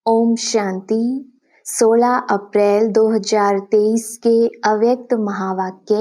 ओम शांति। 16 अप्रैल 2023 के अव्यक्त महावाक्य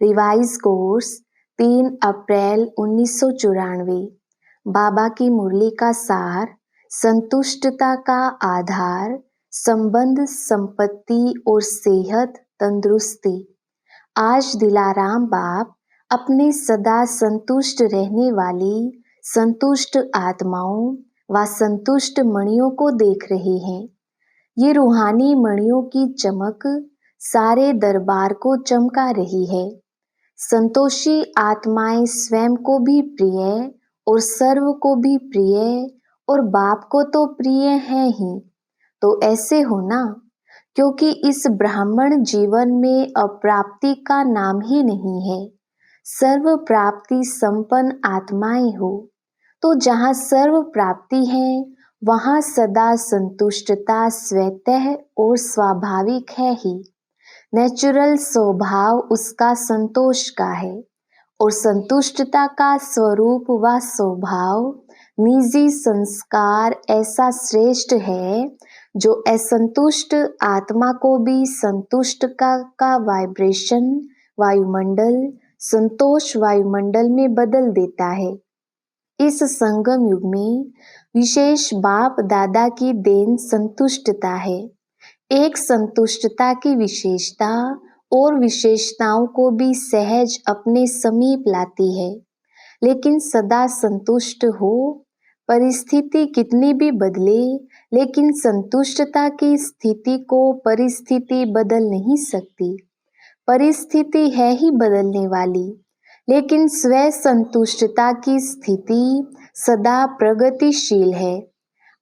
रिवाइज कोर्स 3 अप्रैल 1994। बाबा की मुरली का सार, संतुष्टता का आधार, संबंध, संपत्ति और सेहत, तंदुरुस्ती। आज दिलाराम बाप अपने सदा संतुष्ट रहने वाली संतुष्ट आत्माओं व संतुष्ट मणियों को देख रहे हैं। ये रूहानी मणियों की चमक सारे दरबार को चमका रही है। संतोषी आत्माएं स्वयं को भी प्रिय और सर्व को भी प्रिय और बाप को तो प्रिय है ही। तो ऐसे हो ना, क्योंकि इस ब्राह्मण जीवन में अप्राप्ति का नाम ही नहीं है। सर्व प्राप्ति संपन्न आत्माएं हो, तो जहाँ सर्व प्राप्ति है वहाँ सदा संतुष्टता स्वतः और स्वाभाविक है ही। नेचुरल स्वभाव उसका संतोष का है और संतुष्टता का स्वरूप व स्वभाव निजी संस्कार ऐसा श्रेष्ठ है जो असंतुष्ट आत्मा को भी संतुष्ट का वाइब्रेशन वायुमंडल संतोष वायुमंडल में बदल देता है। इस संगम युग में विशेष बाप दादा की देन संतुष्टता है। एक संतुष्टता की विशेषता और विशेषताओं को भी सहज अपने समीप लाती है। लेकिन सदा संतुष्ट हो, परिस्थिति कितनी भी बदले, लेकिन संतुष्टता की स्थिति को परिस्थिति बदल नहीं सकती। परिस्थिति है ही बदलने वाली, लेकिन स्व संतुष्टता की स्थिति सदा प्रगतिशील है।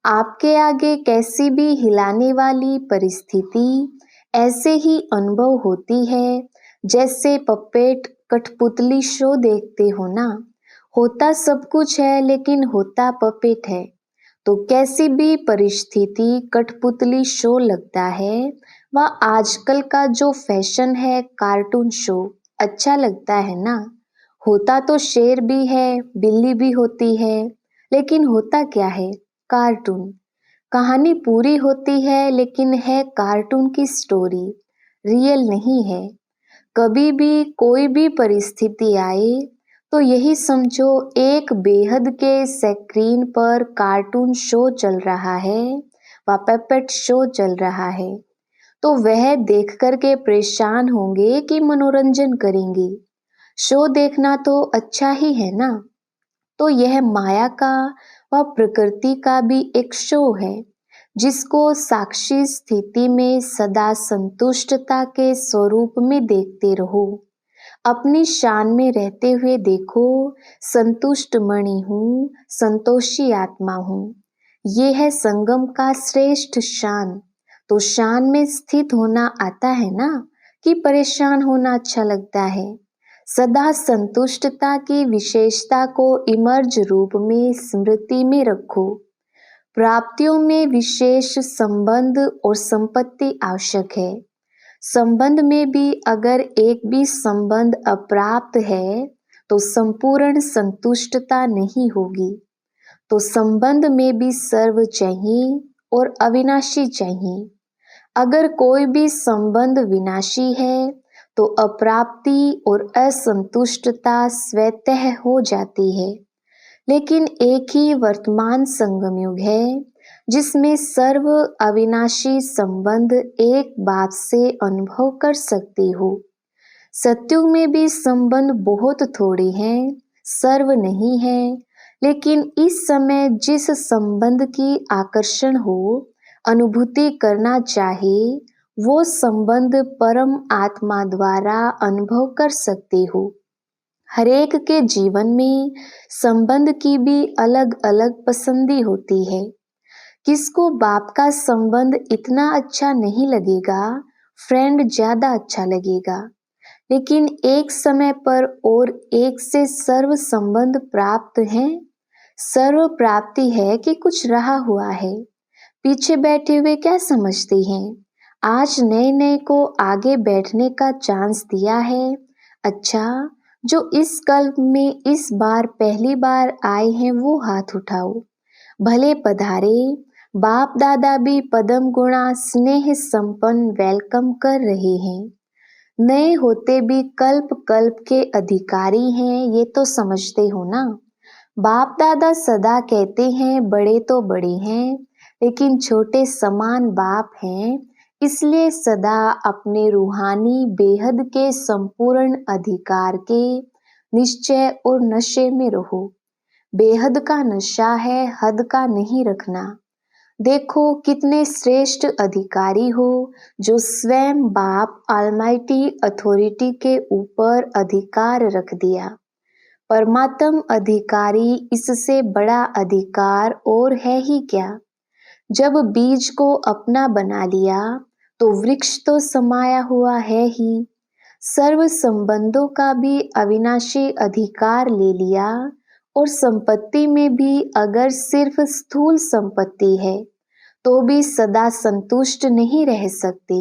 आपके आगे कैसी भी हिलाने वाली परिस्थिति ऐसे ही अनुभव होती है जैसे पपेट कठपुतली शो देखते हो ना। होता सब कुछ है लेकिन होता पपेट है। तो कैसी भी परिस्थिति कठपुतली शो लगता है। वह आजकल का जो फैशन है कार्टून शो अच्छा लगता है ना। होता तो शेर भी है, बिल्ली भी होती है, लेकिन होता क्या है? कार्टून। कहानी पूरी होती है लेकिन है कार्टून की स्टोरी, रियल नहीं है। कभी भी कोई भी परिस्थिति आए तो यही समझो एक बेहद के स्क्रीन पर कार्टून शो चल रहा है व पपेट शो चल रहा है। तो वह देख कर के परेशान होंगे कि मनोरंजन करेंगे। शो देखना तो अच्छा ही है ना। तो यह माया का व प्रकृति का भी एक शो है जिसको साक्षी स्थिति में सदा संतुष्टता के स्वरूप में देखते रहो। अपनी शान में रहते हुए देखो, संतुष्ट मणि हूँ, संतोषी आत्मा हूँ। ये है संगम का श्रेष्ठ शान। तो शान में स्थित होना आता है ना, कि परेशान होना अच्छा लगता है। सदा संतुष्टता की विशेषता को इमर्ज रूप में स्मृति में रखो। प्राप्तियों में विशेष संबंध और संपत्ति आवश्यक है। संबंध में भी अगर एक भी संबंध अप्राप्त है तो संपूर्ण संतुष्टता नहीं होगी। तो संबंध में भी सर्व चाहिए और अविनाशी चाहिए। अगर कोई भी संबंध विनाशी है तो अप्राप्ति और असंतुष्टता स्वतः हो जाती है। लेकिन एक ही वर्तमान संगम युग है जिसमें सर्व अविनाशी संबंध एक बात से अनुभव कर सकती हो। सत्युग में भी संबंध बहुत थोड़े हैं, सर्व नहीं है। लेकिन इस समय जिस संबंध की आकर्षण हो, अनुभूति करना चाहे, वो संबंध परम आत्मा द्वारा अनुभव कर सकते हो। हरेक के जीवन में संबंध की भी अलग अलग पसंदी होती है। किसको बाप का संबंध इतना अच्छा नहीं लगेगा, फ्रेंड ज्यादा अच्छा लगेगा। लेकिन एक समय पर और एक से सर्व संबंध प्राप्त हैं। सर्व प्राप्ति है कि कुछ रहा हुआ है। पीछे बैठे हुए क्या समझते हैं? आज नए नए को आगे बैठने का चांस दिया है। अच्छा, जो इस कल्प में इस बार पहली बार आए हैं वो हाथ उठाओ। भले पधारे, बाप दादा भी पदम गुणा स्नेह संपन्न वेलकम कर रहे हैं। नए होते भी कल्प कल्प के अधिकारी हैं, ये तो समझते हो ना। बाप दादा सदा कहते हैं बड़े तो बड़े हैं, लेकिन छोटे समान बाप हैं, इसलिए सदा अपने रूहानी बेहद के संपूर्ण अधिकार के निश्चय और नशे में रहो। बेहद का नशा है, हद का नहीं रखना। देखो कितने श्रेष्ठ अधिकारी हो जो स्वयं बाप ऑलमाइटी अथॉरिटी के ऊपर अधिकार रख दिया। परमात्म अधिकारी, इससे बड़ा अधिकार और है ही क्या। जब बीज को अपना बना लिया तो वृक्ष तो समाया हुआ है ही। सर्व संबंधों का भी अविनाशी अधिकार ले लिया, और संपत्ति में भी अगर सिर्फ स्थूल संपत्ति है तो भी सदा संतुष्ट नहीं रह सकती।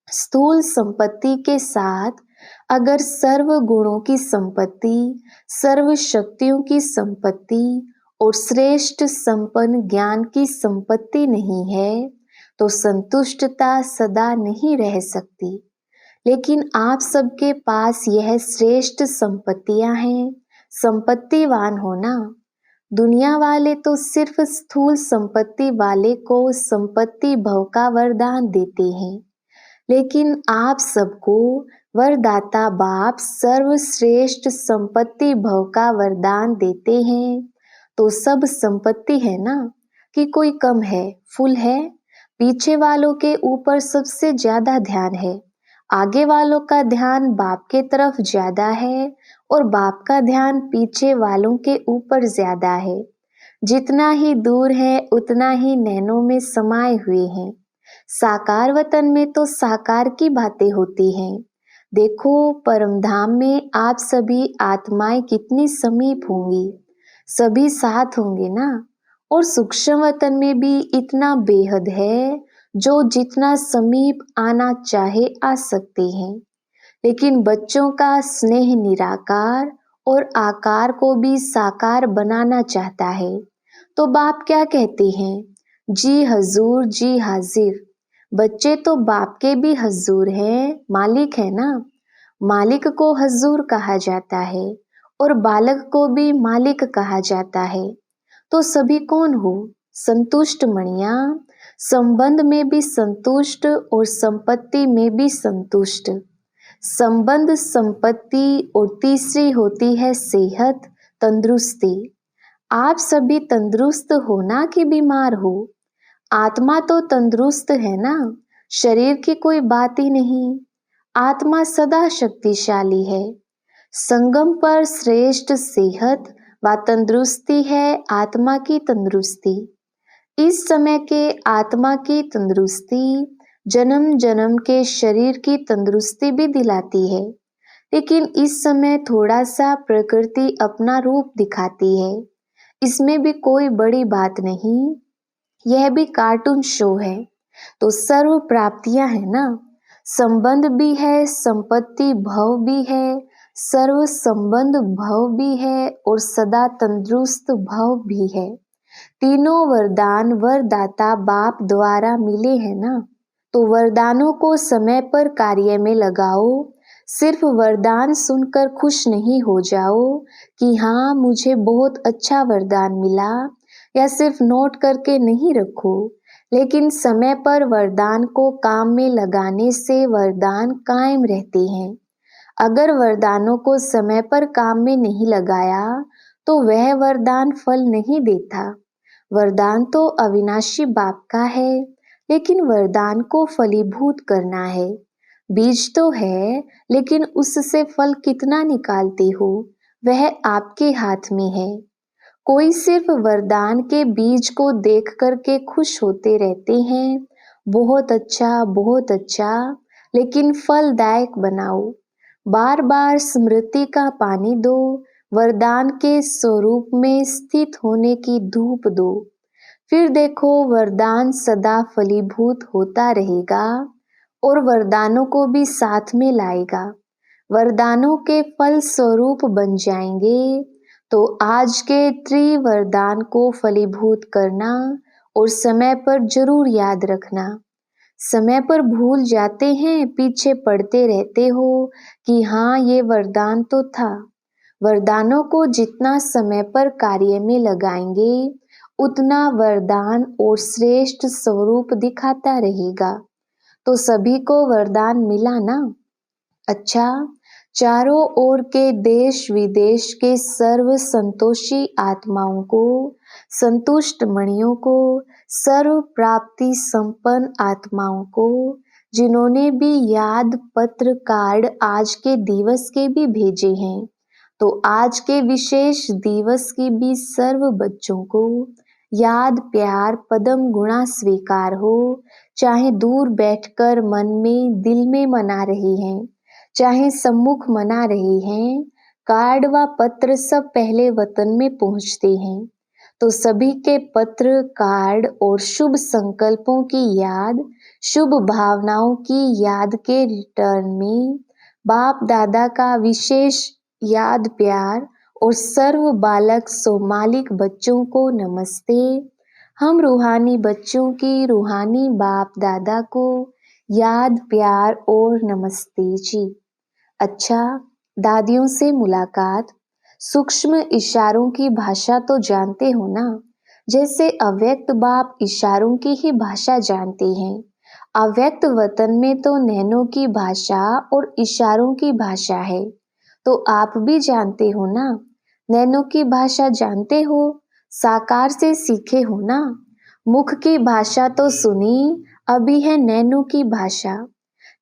स्थूल संपत्ति के साथ अगर सर्व गुणों की संपत्ति, सर्व शक्तियों की संपत्ति और श्रेष्ठ संपन्न ज्ञान की संपत्ति नहीं है तो संतुष्टता सदा नहीं रह सकती। लेकिन आप सबके पास यह श्रेष्ठ संपत्तियां हैं, संपत्तिवान हो ना। दुनिया वाले तो सिर्फ स्थूल संपत्ति वाले को संपत्ति भव का वरदान देते हैं, लेकिन आप सबको वरदाता बाप सर्वश्रेष्ठ संपत्ति भव का वरदान देते हैं। तो सब संपत्ति है ना, कि कोई कम है, फुल है। पीछे वालों के ऊपर सबसे ज्यादा ध्यान है, आगे वालों का ध्यान बाप के तरफ ज्यादा है, और बाप का ध्यान पीछे वालों के ऊपर ज्यादा है। जितना ही दूर है उतना ही नैनों में समाये हुए हैं। साकार वतन में तो साकार की बातें होती हैं। देखो परम धाम में आप सभी आत्माएं कितनी समीप होंगी, सभी साथ होंगे ना। और सूक्ष्म वतन में भी इतना बेहद है, जो जितना समीप आना चाहे आ सकते हैं। लेकिन बच्चों का स्नेह निराकार और आकार को भी साकार बनाना चाहता है। तो बाप क्या कहते हैं, जी हजूर, जी हाजिर। बच्चे तो बाप के भी हजूर हैं, मालिक है ना। मालिक को हजूर कहा जाता है और बालक को भी मालिक कहा जाता है। तो सभी कौन हो, संतुष्ट मणिया। संबंध में भी संतुष्ट और संपत्ति में भी संतुष्ट। संबंध, संपत्ति और तीसरी होती है सेहत, तंदुरुस्ती। आप सभी तंदुरुस्त हो ना कि बीमार हो। आत्मा तो तंदुरुस्त है ना, शरीर की कोई बात ही नहीं। आत्मा सदा शक्तिशाली है। संगम पर श्रेष्ठ सेहत व तंदुरुस्ती है आत्मा की तंदुरुस्ती। इस समय के आत्मा की तंदुरुस्ती जन्म जन्म के शरीर की तंदुरुस्ती भी दिलाती है। लेकिन इस समय थोड़ा सा प्रकृति अपना रूप दिखाती है, इसमें भी कोई बड़ी बात नहीं। यह भी कार्टून शो है। तो सर्व प्राप्तियां है ना, संबंध भी है, संपत्ति भव भी है, सर्व संबंध भव भी है, और सदा तंदुरुस्त भव भी है। तीनों वरदान वरदाता बाप द्वारा मिले हैं ना। तो वरदानों को समय पर कार्य में लगाओ। सिर्फ वरदान सुनकर खुश नहीं हो जाओ कि हाँ मुझे बहुत अच्छा वरदान मिला, या सिर्फ नोट करके नहीं रखो। लेकिन समय पर वरदान को काम में लगाने से वरदान कायम रहते हैं। अगर वरदानों को समय पर काम में नहीं लगाया तो वह वरदान फल नहीं देता। वरदान तो अविनाशी बाप का है, लेकिन वरदान को फलीभूत करना है। बीज तो है, लेकिन उससे फल कितना निकालते हो वह आपके हाथ में है। कोई सिर्फ वरदान के बीज को देख करके खुश होते रहते हैं, बहुत अच्छा बहुत अच्छा, लेकिन फलदायक बनाओ। बार बार स्मृति का पानी दो, वरदान के स्वरूप में स्थित होने की धूप दो। फिर देखो वरदान सदा फलीभूत होता रहेगा और वरदानों को भी साथ में लाएगा। वरदानों के फल स्वरूप बन जाएंगे। तो आज के त्रिवरदान को फलीभूत करना और समय पर जरूर याद रखना। समय पर भूल जाते हैं, पीछे पड़ते रहते हो कि हाँ ये वरदान तो था। वरदानों को जितना समय पर कार्य में लगाएंगे उतना वरदान और श्रेष्ठ स्वरूप दिखाता रहेगा। तो सभी को वरदान मिला ना? अच्छा, चारों ओर के देश विदेश के सर्व संतोषी आत्माओं को, संतुष्ट मणियों को, सर्व प्राप्ति संपन्न आत्माओं को, जिन्होंने भी याद पत्र कार्ड आज के दिवस के भी भेजे हैं, तो आज के विशेष दिवस की भी सर्व बच्चों को याद प्यार पदम गुणा स्वीकार हो। चाहे दूर बैठकर मन में दिल में मना रही हैं, चाहे सम्मुख मना रही हैं, कार्ड व पत्र सब पहले वतन में पहुंचते हैं। तो सभी के पत्र कार्ड और शुभ संकल्पों की याद, शुभ भावनाओं की याद के रिटर्न में बाप दादा का विशेष याद प्यार और सर्व बालक सोमालिक बच्चों को नमस्ते। हम रूहानी बच्चों की रूहानी बाप दादा को याद प्यार और नमस्ते जी। अच्छा, दादियों से मुलाकात। सूक्ष्म इशारों की भाषा तो जानते हो ना? जैसे अव्यक्त बाप इशारों की ही भाषा जानते हैं। अव्यक्त वतन में तो नैनों की भाषा और इशारों की भाषा है। तो आप भी जानते हो ना? नैनों की भाषा जानते हो, साकार से सीखे हो ना? मुख की भाषा तो सुनी, अभी है नैनों की भाषा।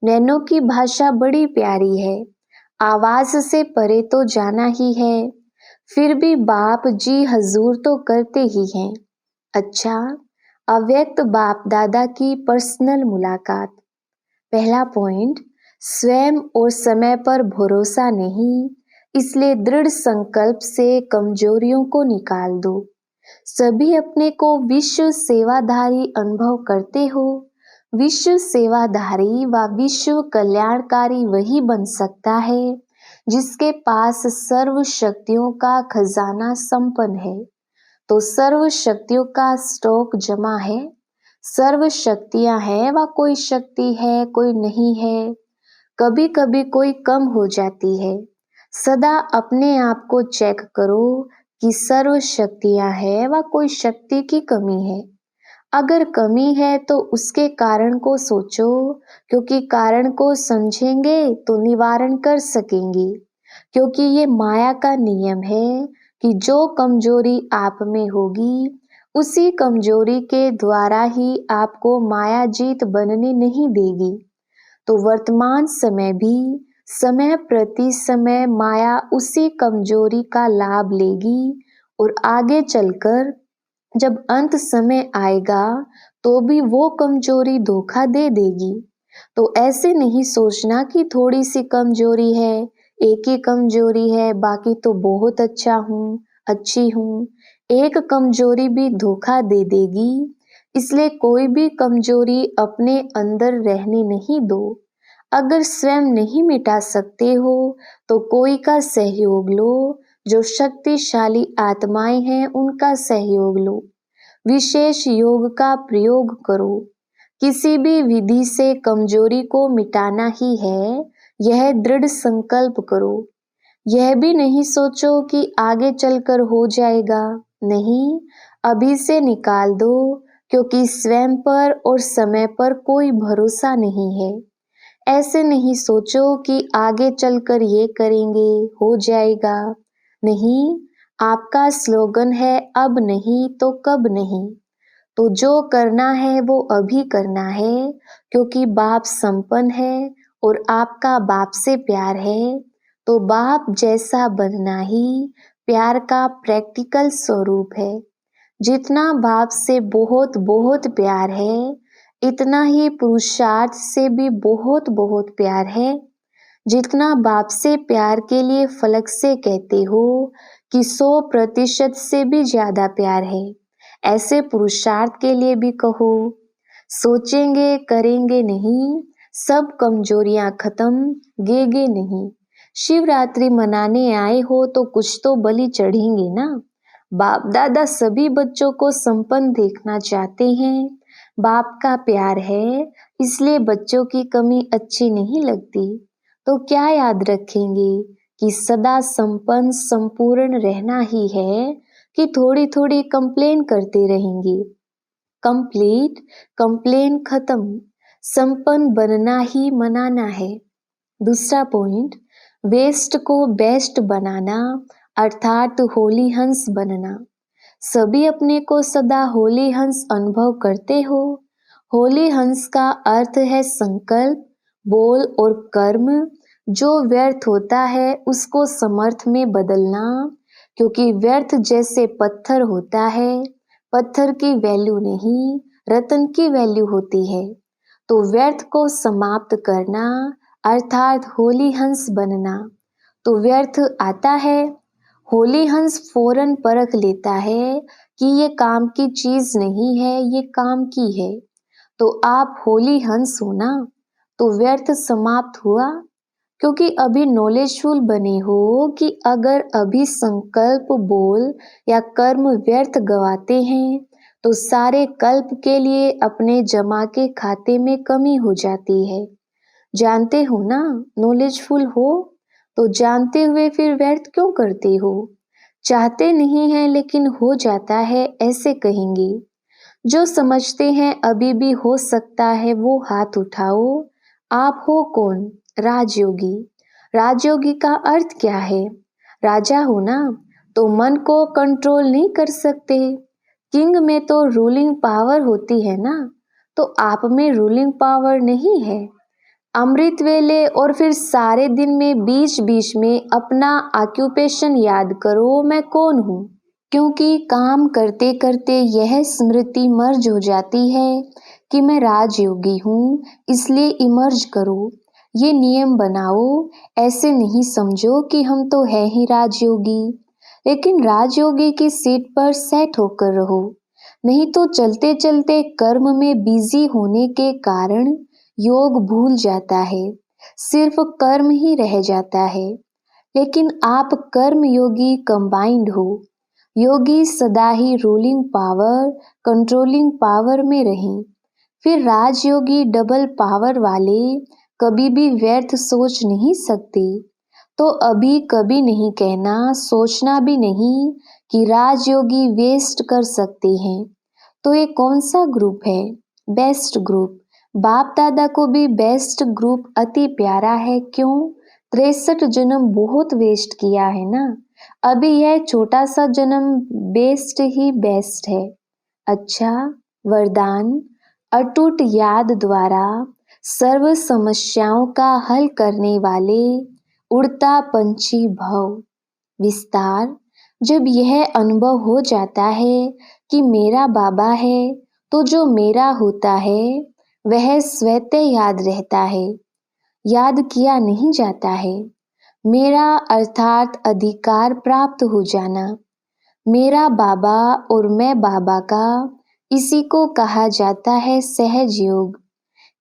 नैनों की भाषा बड़ी प्यारी है, आवाज से परे तो जाना ही है, फिर भी बाप जी हजूर तो करते ही हैं। अच्छा, अव्यक्त बाप दादा की पर्सनल मुलाकात। पहला पॉइंट, स्वयं और समय पर भरोसा नहीं, इसलिए दृढ़ संकल्प से कमजोरियों को निकाल दो। सभी अपने को विश्व सेवाधारी अनुभव करते हो। विश्व सेवाधारी व विश्व कल्याणकारी वही बन सकता है जिसके पास सर्व शक्तियों का खजाना संपन्न है। तो सर्व शक्तियों का स्टॉक जमा है। सर्व शक्तियां हैं व कोई शक्ति है कोई नहीं है, कभी कभी कोई कम हो जाती है। सदा अपने आप को चेक करो कि सर्व शक्तियां हैं व कोई शक्ति की कमी है। अगर कमी है तो उसके कारण को सोचो, क्योंकि कारण को समझेंगे तो निवारण कर सकेंगे। क्योंकि ये माया का नियम है कि जो कमजोरी आप में होगी उसी कमजोरी के द्वारा ही आपको माया जीत बनने नहीं देगी। तो वर्तमान समय भी समय प्रति समय माया उसी कमजोरी का लाभ लेगी और आगे चलकर जब अंत समय आएगा तो भी वो कमजोरी धोखा दे देगी। तो ऐसे नहीं सोचना कि थोड़ी सी कमजोरी है, एक ही कमजोरी है, बाकी तो बहुत अच्छा हूँ, अच्छी हूँ। एक कमजोरी भी धोखा दे देगी, इसलिए कोई भी कमजोरी अपने अंदर रहने नहीं दो। अगर स्वयं नहीं मिटा सकते हो तो कोई का सहयोग लो, जो शक्तिशाली आत्माएं हैं उनका सहयोग लो। विशेष योग का प्रयोग करो। किसी भी विधि से कमजोरी को मिटाना ही है, यह दृढ़ संकल्प करो। यह भी नहीं सोचो कि आगे चलकर हो जाएगा, नहीं, अभी से निकाल दो, क्योंकि स्वयं पर और समय पर कोई भरोसा नहीं है। ऐसे नहीं सोचो कि आगे चलकर ये करेंगे, हो जाएगा, नहीं, आपका स्लोगन है अब नहीं तो कब नहीं। तो जो करना है वो अभी करना है, क्योंकि बाप संपन्न है और आपका बाप से प्यार है। तो बाप जैसा बनना ही प्यार का प्रैक्टिकल स्वरूप है। जितना बाप से बहुत बहुत प्यार है, इतना ही पुरुषार्थ से भी बहुत बहुत प्यार है। जितना बाप से प्यार के लिए फलक से कहते हो कि 100% से भी ज्यादा प्यार है, ऐसे पुरुषार्थ के लिए भी कहो। सोचेंगे करेंगे नहीं, सब कमजोरियां खत्म, गेगे नहीं। शिवरात्रि मनाने आए हो तो कुछ तो बलि चढ़ेंगे ना। बाप दादा सभी बच्चों को संपन्न देखना चाहते हैं। बाप का प्यार है, इसलिए बच्चों की कमी अच्छी नहीं लगती। तो क्या याद रखेंगे कि सदा संपन्न संपूर्ण रहना ही है कि थोड़ी थोड़ी कंप्लेन करते रहेंगे। कंप्लीट, कंप्लेन खत्म, संपन्न बनना ही मनाना है। दूसरा पॉइंट, वेस्ट को बेस्ट बनाना अर्थात होली हंस बनना। सभी अपने को सदा होली हंस अनुभव करते हो। होली हंस का अर्थ है संकल्प, बोल और कर्म। जो व्यर्थ होता है उसको समर्थ में बदलना, क्योंकि व्यर्थ जैसे पत्थर होता है, पत्थर की वैल्यू नहीं, रत्न की वैल्यू होती है। तो व्यर्थ को समाप्त करना अर्थात होली हंस बनना। तो व्यर्थ आता है, होली हंस फौरन परख लेता है कि ये काम की चीज नहीं है, ये काम की है। तो आप होली हंस हो ना, तो व्यर्थ समाप्त हुआ, क्योंकि अभी नॉलेजफुल बने हो कि अगर अभी संकल्प, बोल या कर्म व्यर्थ गवाते हैं तो सारे कल्प के लिए अपने जमा के खाते में कमी हो जाती है। जानते हो ना, नॉलेजफुल हो तो जानते हुए फिर व्यर्थ क्यों करते हो। चाहते नहीं है लेकिन हो जाता है, ऐसे कहेंगे। जो समझते हैं अभी भी हो सकता है वो हाथ उठाओ। आप हो कौन? राजयोगी। राजयोगी का अर्थ क्या है? राजा हो ना, तो मन को कंट्रोल नहीं कर सकते। किंग में तो रूलिंग पावर होती है ना, तो आप में रूलिंग पावर नहीं है। अमृत वेले और फिर सारे दिन में बीच बीच में अपना ऑक्यूपेशन याद करो, मैं कौन हूँ। क्योंकि काम करते करते यह स्मृति मर्ज हो जाती है कि मैं राजयोगी हूँ, इसलिए इमर्ज करो। ये नियम बनाओ, ऐसे नहीं समझो कि हम तो है ही राजयोगी, लेकिन राजयोगी की सीट पर सेट होकर रहो। नहीं तो चलते चलते कर्म में बिजी होने के कारण योग भूल जाता है, सिर्फ कर्म ही रह जाता है। लेकिन आप कर्म योगी कंबाइंड हो। योगी सदा ही रूलिंग पावर, कंट्रोलिंग पावर में रहें। फिर राजयोगी डबल पावर वाले कभी भी व्यर्थ सोच नहीं सकते। तो अभी कभी नहीं कहना, सोचना भी नहीं कि राजयोगी वेस्ट कर सकते हैं। तो ये कौन सा ग्रुप है? Best group. बाप दादा को भी बेस्ट ग्रुप अति प्यारा है। क्यों? 63 जन्म बहुत वेस्ट किया है ना, अभी यह छोटा सा जन्म बेस्ट ही बेस्ट है। अच्छा, वरदान, अटूट याद द्वारा सर्व समस्याओं का हल करने वाले उड़ता पंछी भव। विस्तार, जब यह अनुभव हो जाता है कि मेरा बाबा है, तो जो मेरा होता है वह स्वतः याद रहता है, याद किया नहीं जाता है। मेरा अर्थात अधिकार प्राप्त हो जाना। मेरा बाबा और मैं बाबा का, इसी को कहा जाता है सहज योग।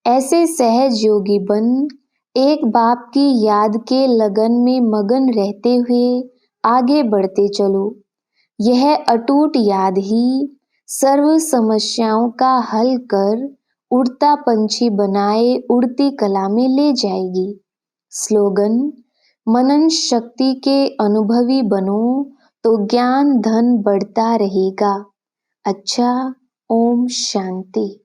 ऐसे सहज योगी बन एक बाप की याद के लगन में मगन रहते हुए आगे बढ़ते चलो। यह अटूट याद ही सर्व समस्याओं का हल कर उड़ता पंछी बनाए उड़ती कला में ले जाएगी। स्लोगन, मनन शक्ति के अनुभवी बनो तो ज्ञान धन बढ़ता रहेगा। अच्छा, ओम शांति।